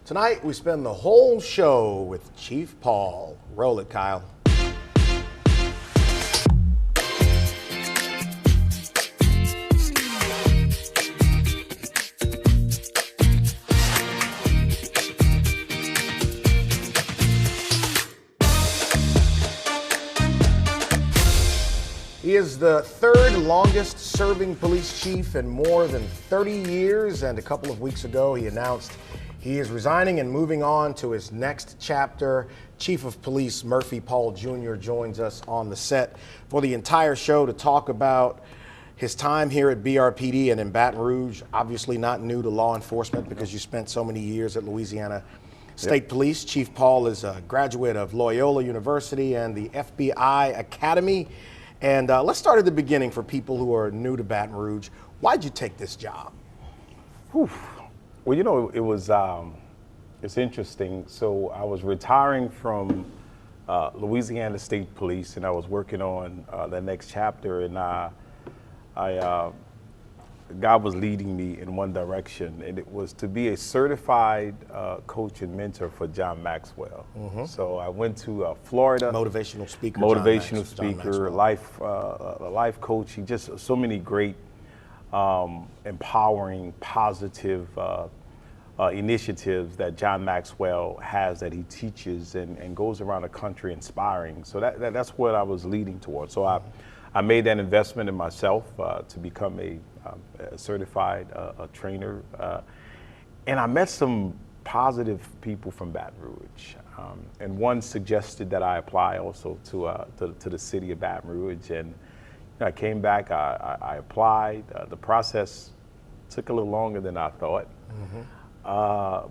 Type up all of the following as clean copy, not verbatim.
Tonight, we spend the whole show with Chief Paul. Roll it, Kyle. He is the third longest serving police chief in more than 30 years, and a couple of weeks ago he announced he is resigning and moving on to his next chapter. Chief of Police Murphy Paul Jr. joins us on the set for the entire show to talk about his time here at BRPD and in Baton Rouge. Obviously not new to law enforcement because you spent so many years at Louisiana State Police. Chief Paul is a graduate of Loyola University and the FBI Academy. And let's start at the beginning for people who are new to Baton Rouge. Why'd you take this job? Whew. Well, you know, it was, it's interesting. So I was retiring from Louisiana State Police, and I was working on the next chapter, and God was leading me in one direction, and it was to be a certified coach and mentor for John Maxwell. Mm-hmm. So I went to Florida. Motivational speaker. Motivational speaker, life coaching, just so many great, empowering, positive initiatives that John Maxwell has that he teaches and goes around the country inspiring. So that's what I was leading towards. So I made that investment in myself to become a certified trainer. And I met some positive people from Baton Rouge. And one suggested that I apply also to the city of Baton Rouge. And I came back, I applied. The process took a little longer than I thought. Mm-hmm.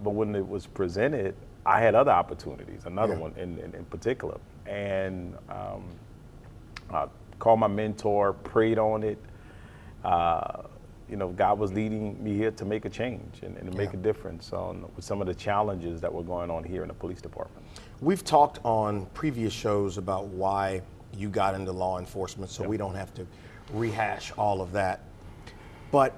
But when it was presented, I had other opportunities, another one in particular. And I called my mentor, prayed on it. You know, God was leading me here to make a change and to make a difference with some of the challenges that were going on here in the police department. We've talked on previous shows about why you got into law enforcement, so we don't have to rehash all of that. But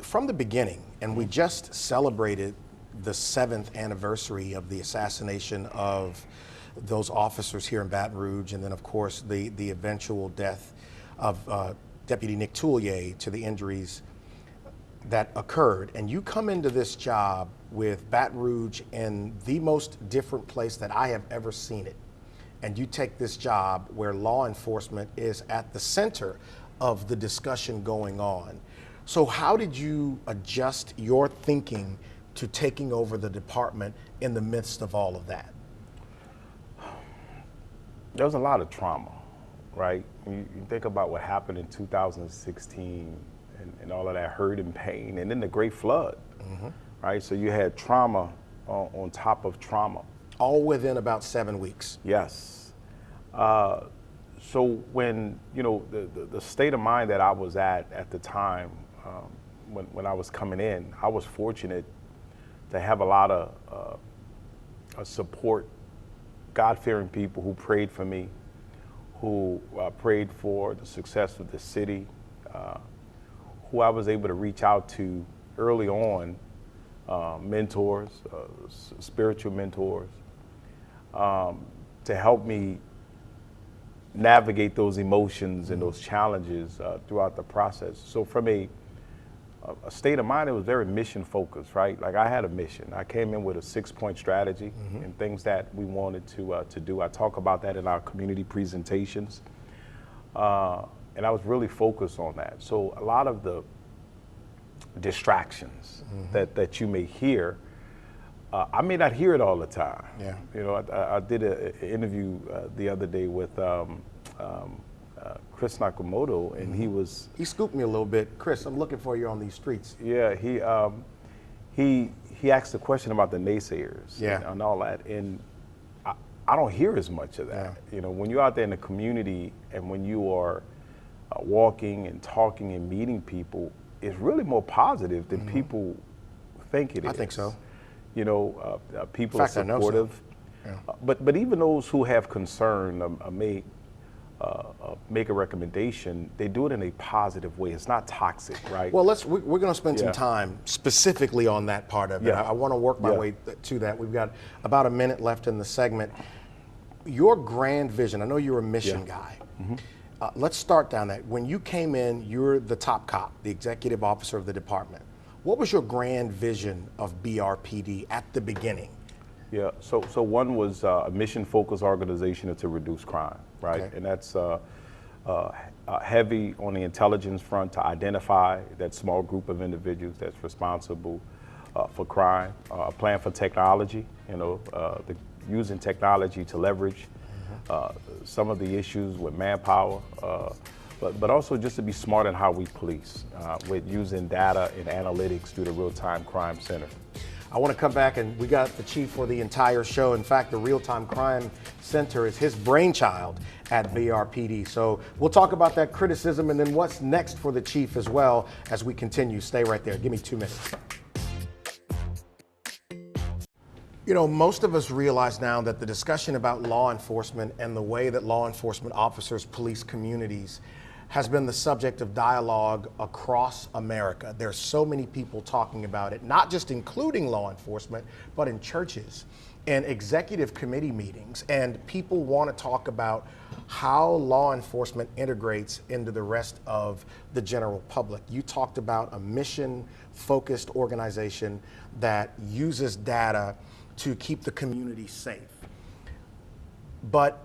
from the beginning, and we just celebrated the 7th anniversary of the assassination of those officers here in Baton Rouge, and then of course the eventual death of Deputy Nick Toulier to the injuries that occurred. And you come into this job with Baton Rouge in the most different place that I have ever seen it. And you take this job where law enforcement is at the center of the discussion going on. So how did you adjust your thinking to taking over the department in the midst of all of that? There was a lot of trauma, right? You think about what happened in 2016 and all of that hurt and pain, and then the Great Flood, right? So you had trauma on top of trauma. All within about 7 weeks. Yes. So when, you know, the state of mind that I was at the time, when I was coming in, I was fortunate to have a lot of support, God-fearing people who prayed for me, who prayed for the success of the city, who I was able to reach out to early on, mentors, spiritual mentors, to help me navigate those emotions and those challenges throughout the process. So from a state of mind, it was very mission focused, right? Like I had a mission. I came in with a 6-point strategy and things that we wanted to do. I talk about that in our community presentations. And I was really focused on that. So a lot of the distractions that you may hear, I may not hear it all the time. Yeah. You know, I did an interview the other day with Chris Nakamoto, and he scooped me a little bit. Chris, I'm looking for you on these streets. Yeah, he asked a question about the naysayers and all that, and I don't hear as much of that. Yeah. You know, when you're out there in the community and when you are walking and talking and meeting people, it's really more positive than people think it is. I think so. You know, people are supportive. Yeah. But even those who have concern may make a recommendation, they do it in a positive way. It's not toxic, right? Well, we're going to spend some Yeah. time specifically on that part of it. Yeah. I want to work my Yeah. way to that. We've got about a minute left in the segment. Your grand vision, I know you're a mission Yeah. guy. Let's start down that. When you came in, you're the top cop, the executive officer of the department. What was your grand vision of BRPD at the beginning? Yeah, so one was a mission-focused organization to reduce crime, right? Okay. And that's heavy on the intelligence front to identify that small group of individuals that's responsible for crime. A plan for technology, using technology to leverage some of the issues with manpower, but also just to be smart in how we police with using data and analytics through the Real-Time Crime Center. I want to come back, and we got the chief for the entire show. In fact, the Real-Time Crime Center is his brainchild at BRPD. So we'll talk about that criticism and then what's next for the chief as well as we continue. Stay right there. Give me 2 minutes. You know, most of us realize now that the discussion about law enforcement and the way that law enforcement officers police communities has been the subject of dialogue across America. There's so many people talking about it, not just including law enforcement, but in churches and executive committee meetings. And people want to talk about how law enforcement integrates into the rest of the general public. You talked about a mission-focused organization that uses data to keep the community safe. But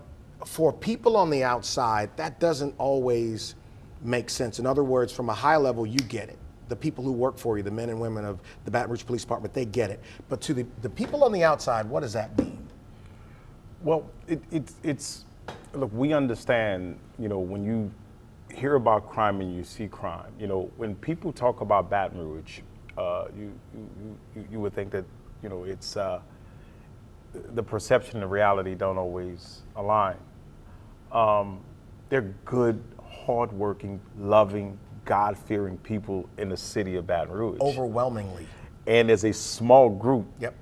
for people on the outside, that doesn't always make sense. In other words, from a high level, you get it. The people who work for you, the men and women of the Baton Rouge Police Department, they get it. But to the people on the outside, what does that mean? Well, it's look, we understand, when you hear about crime and you see crime, when people talk about Baton Rouge, you would think that, it's the perception and the reality don't always align. They're good, hardworking, loving, God-fearing people in the city of Baton Rouge. Overwhelmingly. And there's a small group Yep,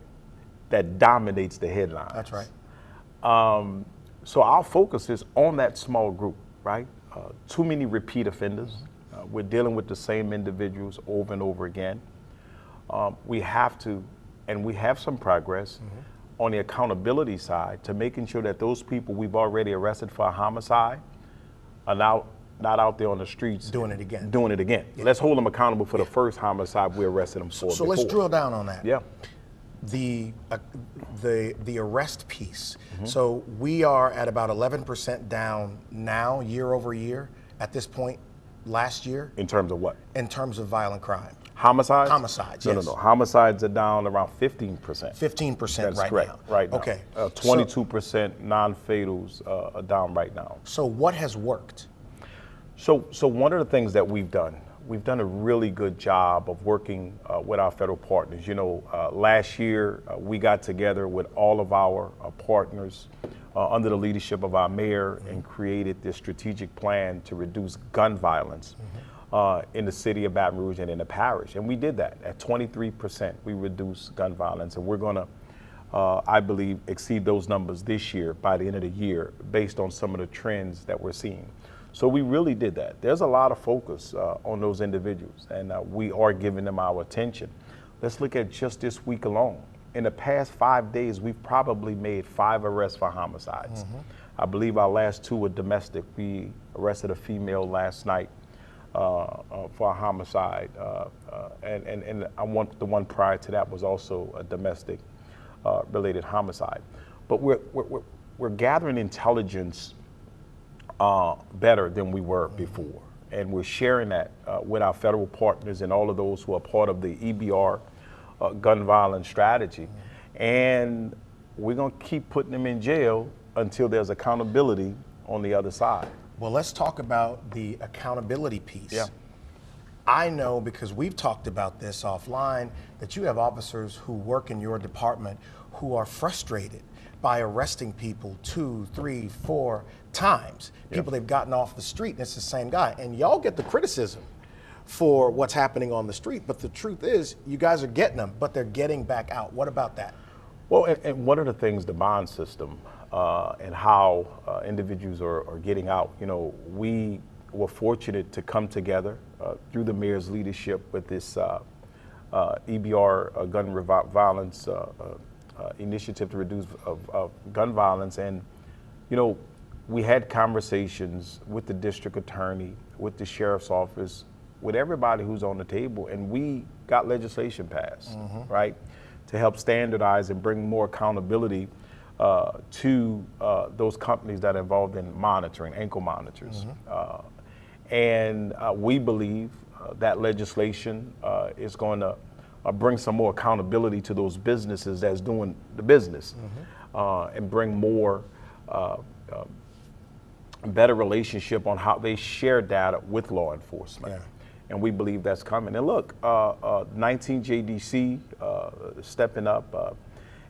that dominates the headlines. that's right. So our focus is on that small group, right? Too many repeat offenders. We're dealing with the same individuals over and over again. We have to, and we have some progress on the accountability side to making sure that those people we've already arrested for a homicide are now not out there on the streets Doing it again. Let's hold them accountable for the first homicide we arrested them for. So let's drill down on that. Yeah. The arrest piece. So we are at about 11% down now, year over year, at this point last year, In terms of what? in terms of violent crime. Homicides? Homicides, yes. No. Homicides are down around 15%. 15% That's right correct. now. Right now. Okay. 22% non-fatals are down right now. So what has worked? So one of the things that we've done a really good job of working with our federal partners. Last year we got together with all of our partners under the leadership of our mayor and created this strategic plan to reduce gun violence in the city of Baton Rouge and in the parish. And we did that. At 23%, we reduced gun violence. And we're going to, I believe, exceed those numbers this year by the end of the year based on some of the trends that we're seeing. So we really did that. There's a lot of focus on those individuals, and we are giving them our attention. Let's look at just this week alone. In the past 5 days, we've probably made 5 arrests for homicides. I believe our last 2 were domestic. We arrested a female last night for a homicide, and I want the one prior to that was also a domestic related homicide. But we're gathering intelligence better than we were before. And we're sharing that with our federal partners and all of those who are part of the EBR gun violence strategy. And we're going to keep putting them in jail until there's accountability on the other side. Well, let's talk about the accountability piece. Yeah. I know, because we've talked about this offline, that you have officers who work in your department who are frustrated by arresting people 2, 3, 4 times. People they've gotten off the street, and it's the same guy. And y'all get the criticism for what's happening on the street, but the truth is you guys are getting them, but they're getting back out. What about that? Well, and one of the things, the bond system and how individuals are getting out, we were fortunate to come together through the mayor's leadership with this EBR gun violence initiative to reduce gun violence. And, we had conversations with the district attorney, with the sheriff's office, with everybody who's on the table, and we got legislation passed, right, to help standardize and bring more accountability to those companies that are involved in monitoring, ankle monitors. And we believe that legislation is going to bring some more accountability to those businesses that's doing the business and bring more better relationship on how they share data with law enforcement. And we believe that's coming. And look, 19 JDC stepping up,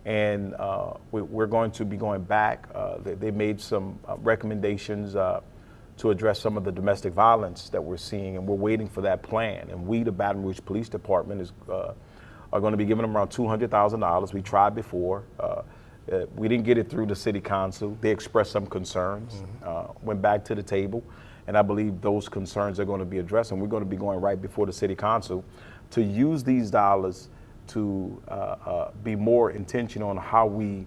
and we're going to be going back. They made some recommendations to address some of the domestic violence that we're seeing, and we're waiting for that plan. And we, the Baton Rouge Police Department, are going to be giving them around $200,000. We tried before. We didn't get it through the city council. They expressed some concerns, went back to the table, and I believe those concerns are going to be addressed, and we're going to be going right before the city council to use these dollars to be more intentional on how we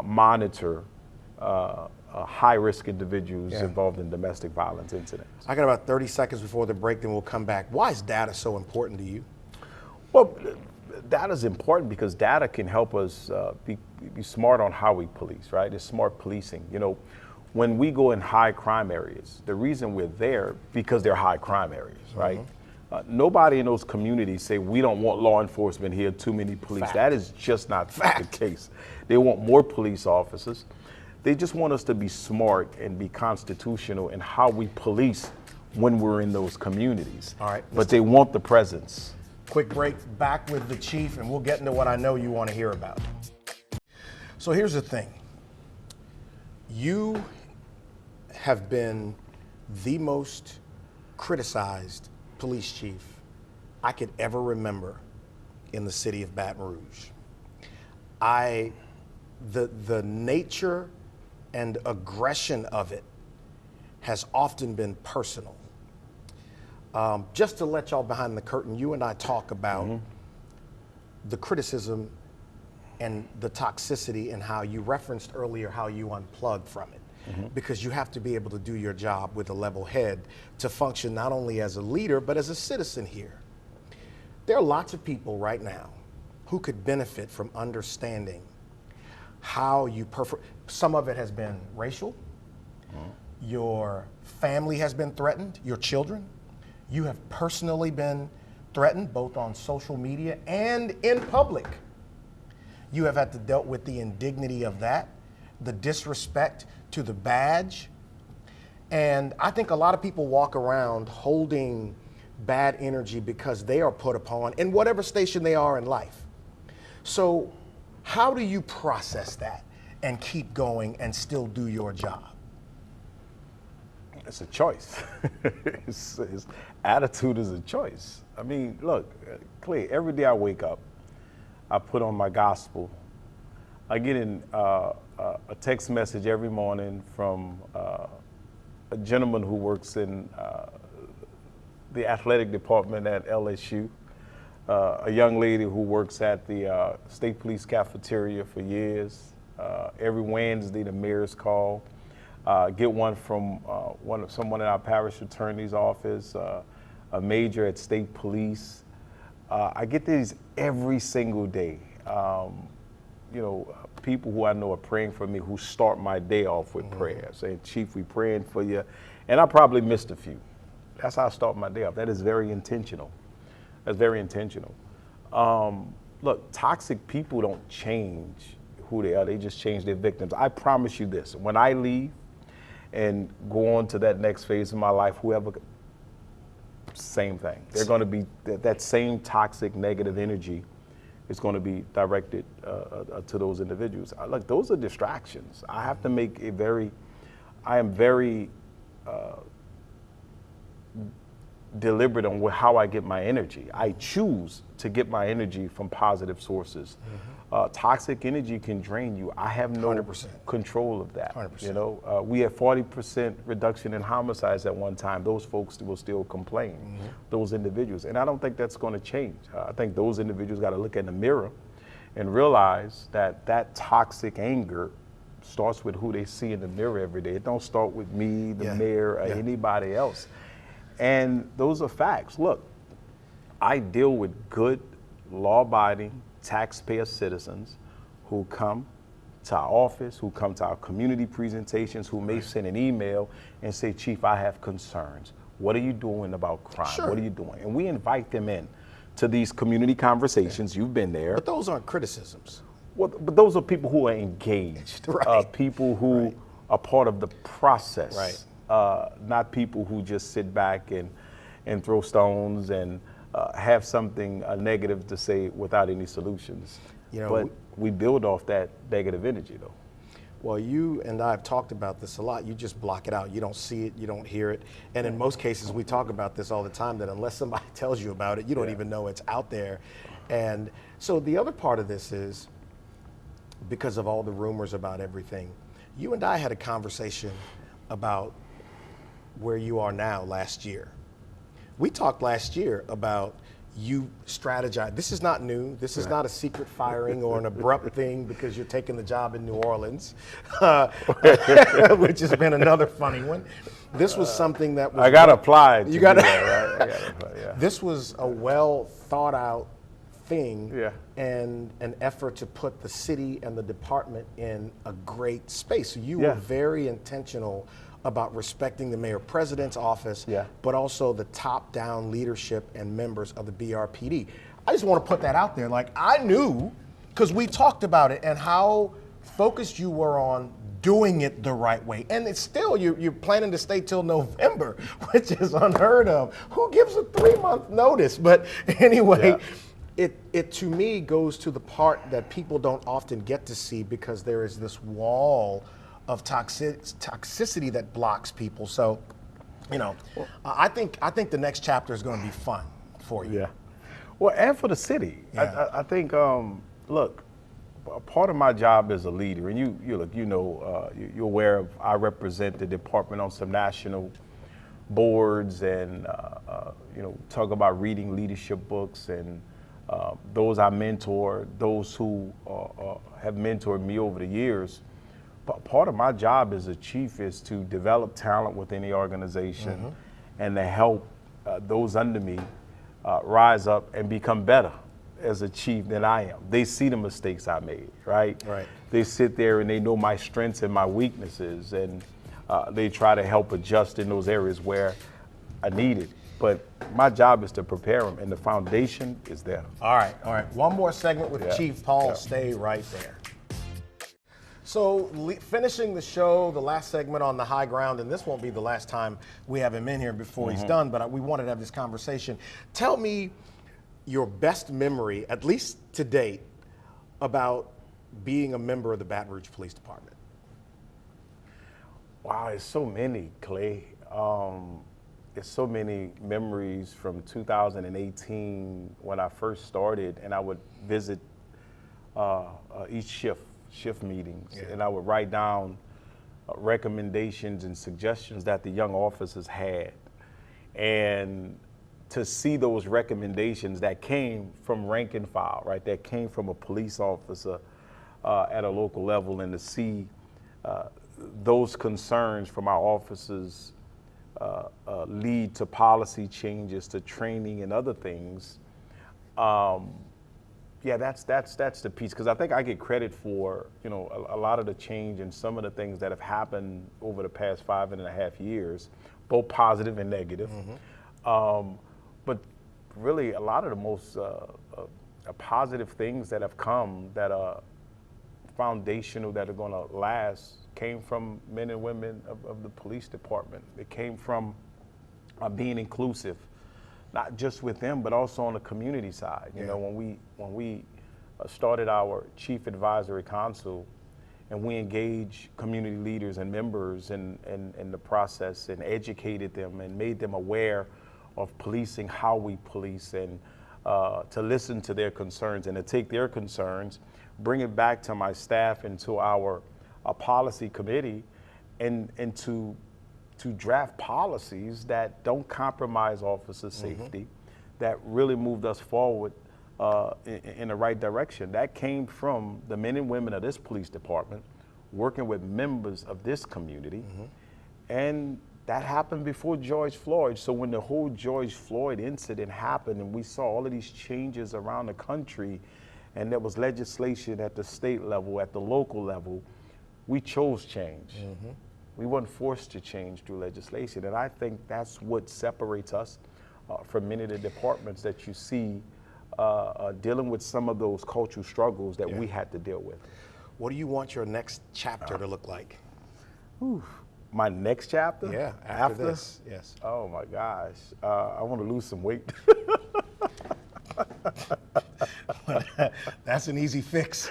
monitor high-risk individuals involved in domestic violence incidents. I got about 30 seconds before the break, then we'll come back. Why is data so important to you? Well, data is important because data can help us be smart on how we police, right? It's smart policing. When we go in high crime areas, the reason we're there because they're high crime areas, right? Nobody in those communities say we don't want law enforcement here, too many police. Fact. That is just not the case. They want more police officers. They just want us to be smart and be constitutional in how we police when we're in those communities. All right. But they want the presence. Quick break, back with the chief, and we'll get into what I know you want to hear about. So here's the thing. You have been the most criticized police chief I could ever remember in the city of Baton Rouge. The nature and aggression of it has often been personal. Just to let y'all behind the curtain, you and I talk about the criticism and the toxicity and how you referenced earlier how you unplug from it. Because you have to be able to do your job with a level head to function not only as a leader, but as a citizen here. There are lots of people right now who could benefit from understanding how you some of it has been racial, your family has been threatened, your children. You have personally been threatened both on social media and in public. You have had to deal with the indignity of that, the disrespect to the badge. And I think a lot of people walk around holding bad energy because they are put upon in whatever station they are in life. So how do you process that and keep going and still do your job? It's a choice. Attitude is a choice. I mean, look, Clay, every day I wake up, I put on my gospel. I get in a text message every morning from a gentleman who works in the athletic department at LSU, a young lady who works at the State Police cafeteria for years. Every Wednesday, the mayor's call. Get one from someone in our parish attorney's office, a major at State Police. I get these every single day. People who I know are praying for me, who start my day off with prayer, saying, "Chief, we praying for you." And I probably missed a few. That's how I start my day off. That is very intentional. That's very intentional. Look, toxic people don't change who they are. They just change their victims. I promise you this. When I leave and go on to that next phase of my life, whoever, same thing. They're going to be, that same toxic, negative energy is going to be directed to those individuals. Look, those are distractions. I have to make I am very deliberate on how I get my energy. I choose to get my energy from positive sources. Toxic energy can drain you. I have no 100%. control of that. 100%. You know, we had 40% reduction in homicides at one time. Those folks will still complain, those individuals. And I don't think that's going to change. I think those individuals got to look in the mirror and realize that that toxic anger starts with who they see in the mirror every day. It don't start with me, the mayor, or anybody else. And those are facts. Look, I deal with good, law-abiding, taxpayer citizens who come to our office, who come to our community presentations, who may send an email and say, Chief, I have concerns. What are you doing about crime? Sure. What are you doing? And we invite them in to these community conversations. You've been there. But those aren't criticisms. Well, but those are people who are engaged, Right. people who are part of the process, Right. Not people who just sit back and throw stones and have something negative to say without any solutions. You know, but we build off that negative energy, though. Well, you and I have talked about this a lot. You just block it out. You don't see it, you don't hear it. And in most cases, we talk about this all the time, that unless somebody tells you about it, you don't even know it's out there. And so the other part of this is, because of all the rumors about everything, you and I had a conversation about where you are now last year. We talked last year about you strategize. This is not new. This is not a secret firing or an abrupt thing because you're taking the job in New Orleans, which has been another funny one. This was something that was. I got applied. You got to that, right? Yeah. This was a well thought out thing, Yeah. and an effort to put the city and the department in a great space. So you Yeah. were very intentional about respecting the mayor president's office, Yeah. but also the top-down leadership and members of the BRPD. I just want to put that out there. Like, I knew, because we talked about it and how focused you were on doing it the right way. And it's still, you're planning to stay till November, which is unheard of. Who gives a 3-month notice? But anyway, it to me goes to the part that people don't often get to see, because there is this wall of toxicity that blocks people. So, you know, I think the next chapter is going to be fun for you. Yeah. Well, and for the city. Yeah. I think, look, a part of my job as a leader, and you're aware of, I represent the department on some national boards, and talk about reading leadership books, and those I mentor, those who have mentored me over the years. But part of my job as a chief is to develop talent within the organization and to help those under me rise up and become better as a chief than I am. They see the mistakes I made, right? Right. They sit there and they know my strengths and my weaknesses, and they try to help adjust in those areas where I need it. But my job is to prepare them, and the foundation is there. All right. One more segment with Chief Paul. Yeah. Stay right there. So finishing the show, the last segment on the high ground, and this won't be the last time we have him in here before he's done, but we wanted to have this conversation. Tell me your best memory, at least to date, about being a member of the Baton Rouge Police Department. Wow, it's so many, Clay. There's so many memories from 2018 when I first started, and I would visit each shift meetings, and I would write down recommendations and suggestions that the young officers had. And to see those recommendations that came from rank and file, right, that came from a police officer at a local level, and to see those concerns from our officers lead to policy changes, to training and other things. That's the piece, because I think I get credit for a lot of the change and some of the things that have happened over the past 5.5 years, both positive and negative. But really, a lot of the most positive things that have come that are foundational, that are going to last, came from men and women of the police department. It came from being inclusive, not just with them, but also on the community side. You know, when we started our Chief Advisory Council, and we engaged community leaders and members in the process, and educated them and made them aware of policing, how we police, and to listen to their concerns and to take their concerns, bring it back to my staff and to our policy committee, and to draft policies that don't compromise officer safety, that really moved us forward in the right direction. That came from the men and women of this police department working with members of this community. And that happened before George Floyd. So when the whole George Floyd incident happened and we saw all of these changes around the country, and there was legislation at the state level, at the local level, we chose change. We weren't forced to change through legislation. And I think that's what separates us from many of the departments that you see dealing with some of those cultural struggles that we had to deal with. What do you want your next chapter to look like? My next chapter? Yeah, after this, yes. Oh my gosh, I want to lose some weight. That's an easy fix.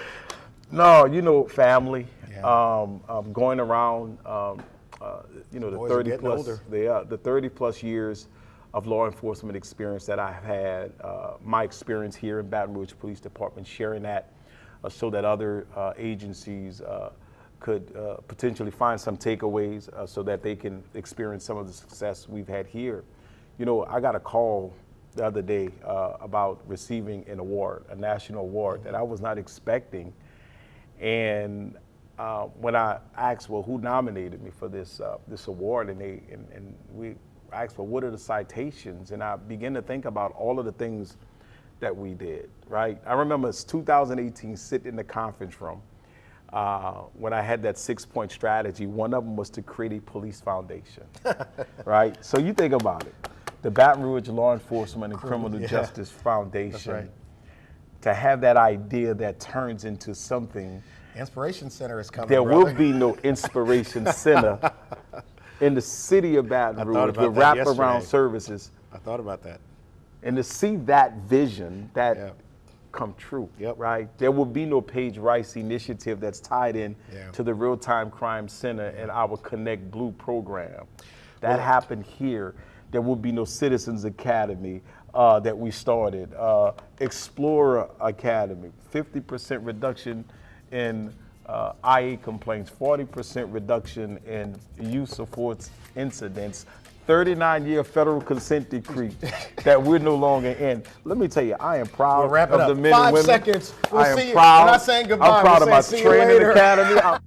No, you know, family. Yeah. Going around, you know, Boys are getting older. the 30 plus years of law enforcement experience that I've had, my experience here in Baton Rouge Police Department, sharing that so that other agencies could potentially find some takeaways so that they can experience some of the success we've had here. You know, I got a call the other day about receiving an award, a national award that I was not expecting. And when I asked, well, who nominated me for this this award, and we asked, well, what are the citations? And I began to think about all of the things that we did, right? I remember it's 2018, sitting in the conference room when I had that 6-point strategy. One of them was to create a police foundation, right? So you think about it. The Baton Rouge Law Enforcement and Criminal Justice Foundation. That's right. To have that idea that turns into something. Inspiration Center is coming. There brother. will be no Inspiration Center in the city of Baton Rouge with wraparound services. I thought about that. And to see that vision, that come true, right? There will be no Paige Rice initiative that's tied in to the Real-Time Crime Center and our Connect Blue program. That happened here. There will be no Citizens Academy that we started. Explorer Academy, 50% reduction in IA complaints, 40% reduction in use of force incidents, 39-year federal consent decree that we're no longer in. Let me tell you, I am proud of the men and women. 5 seconds. We'll I am see you. proud. We're not saying goodbye. I'm proud We're of my saying see you training later. academy.